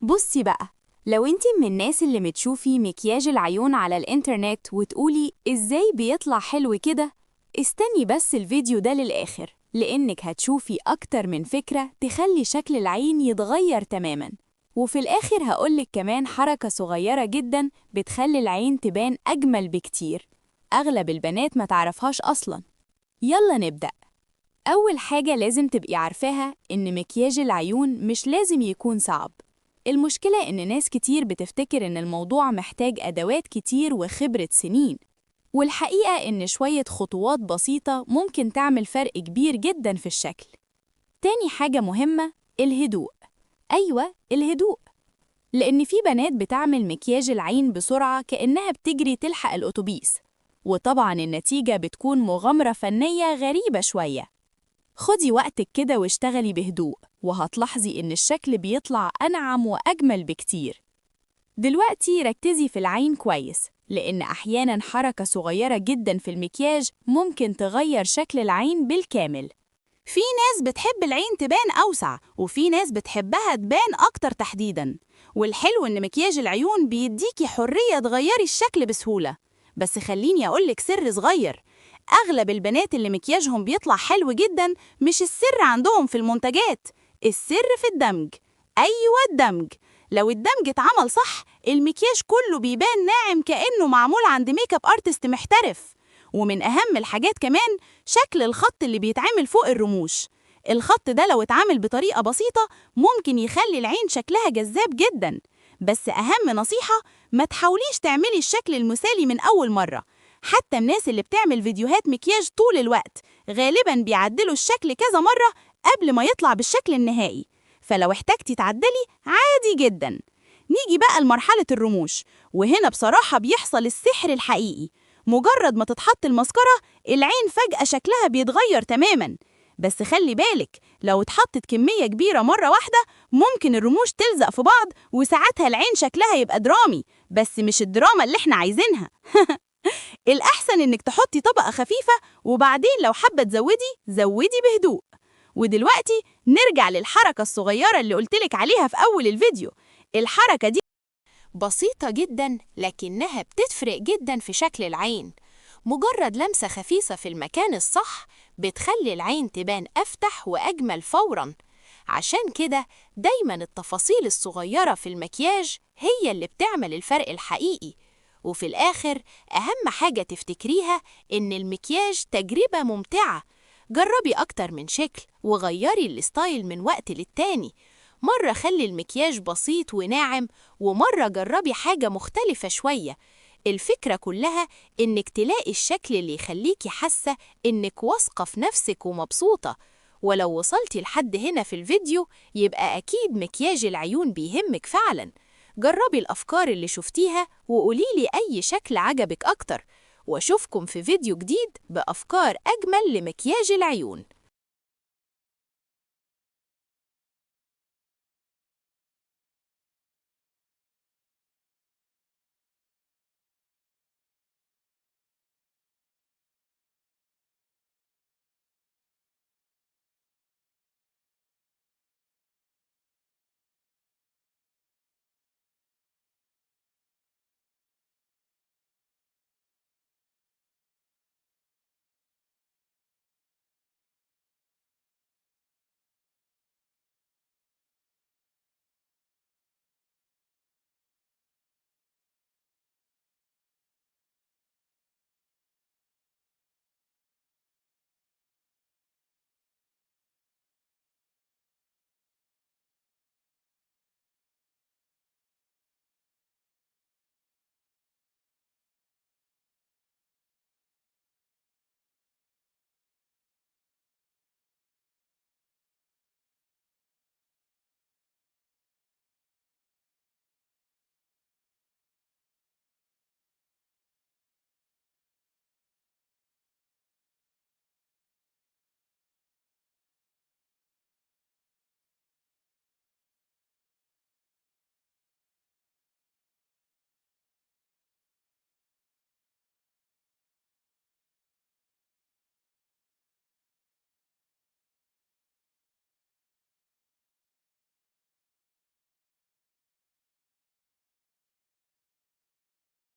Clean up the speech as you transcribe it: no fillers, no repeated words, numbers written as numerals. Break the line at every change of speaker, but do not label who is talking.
بصي بقى، لو انتي من الناس اللي بتشوفي مكياج العيون على الانترنت وتقولي ازاي بيطلع حلو كده، استني بس الفيديو ده للآخر، لأنك هتشوفي أكتر من فكرة تخلي شكل العين يتغير تماماً. وفي الآخر هقولك كمان حركة صغيرة جداً بتخلي العين تبان أجمل بكتير، أغلب البنات ما تعرفهاش أصلاً. يلا نبدأ. أول حاجة لازم تبقي عارفاها إن مكياج العيون مش لازم يكون صعب. المشكلة إن ناس كتير بتفتكر إن الموضوع محتاج أدوات كتير وخبرة سنين، والحقيقة إن شوية خطوات بسيطة ممكن تعمل فرق كبير جداً في الشكل. تاني حاجة مهمة، الهدوء. أيوة، الهدوء. لأن في بنات بتعمل مكياج العين بسرعة كأنها بتجري تلحق الأتوبيس، وطبعاً النتيجة بتكون مغامرة فنية غريبة شوية. خدي وقتك كده واشتغلي بهدوء، وهتلاحظي إن الشكل بيطلع أنعم وأجمل بكتير. دلوقتي ركزي في العين كويس، لأن أحياناً حركة صغيرة جداً في المكياج ممكن تغير شكل العين بالكامل.
في ناس بتحب العين تبان أوسع، وفي ناس بتحبها تبان أكتر تحديداً. والحلو إن مكياج العيون بيديكي حرية تغيري الشكل بسهولة. بس خليني أقولك سر صغير، أغلب البنات اللي مكياجهم بيطلع حلو جداً مش السر عندهم في المنتجات، السر في الدمج. أيوة، الدمج. لو الدمج اتعمل صح، المكياج كله بيبان ناعم كأنه معمول عند ميك اب ارتست محترف. ومن أهم الحاجات كمان شكل الخط اللي بيتعمل فوق الرموش. الخط ده لو اتعمل بطريقة بسيطة ممكن يخلي العين شكلها جذاب جدا. بس أهم نصيحة، ما تحاوليش تعملي الشكل المثالي من أول مرة. حتى الناس اللي بتعمل فيديوهات مكياج طول الوقت غالبا بيعدلوا الشكل كذا مرة قبل ما يطلع بالشكل النهائي. فلو احتجتي تعدلي عادي جدا. نيجي بقى لمرحلة الرموش، وهنا بصراحة بيحصل السحر الحقيقي. مجرد ما تتحط الماسكارا العين فجأة شكلها بيتغير تماماً. بس خلي بالك، لو اتحطت كمية كبيرة مرة واحدة ممكن الرموش تلزق في بعض، وساعتها العين شكلها يبقى درامي، بس مش الدراما اللي احنا عايزينها. الأحسن إنك تحطي طبقة خفيفة، وبعدين لو حابة زودي بهدوء. ودلوقتي نرجع للحركة الصغيرة اللي قلتلك عليها في أول الفيديو. الحركة دي
بسيطة جداً، لكنها بتفرق جداً في شكل العين. مجرد لمسة خفيفة في المكان الصح بتخلي العين تبان أفتح وأجمل فوراً. عشان كده دايماً التفاصيل الصغيرة في المكياج هي اللي بتعمل الفرق الحقيقي. وفي الآخر أهم حاجة تفتكريها إن المكياج تجربة ممتعة. جربي أكتر من شكل وغيري الستايل من وقت للتاني. مرة خلي المكياج بسيط وناعم، ومرة جربي حاجة مختلفة شوية. الفكرة كلها إنك تلاقي الشكل اللي يخليكي حاسة إنك واثقة في نفسك ومبسوطة. ولو وصلتي لحد هنا في الفيديو يبقى أكيد مكياج العيون بيهمك فعلا. جربي الأفكار اللي شفتيها وقوليلي أي شكل عجبك أكتر، وأشوفكم في فيديو جديد بأفكار أجمل لمكياج العيون.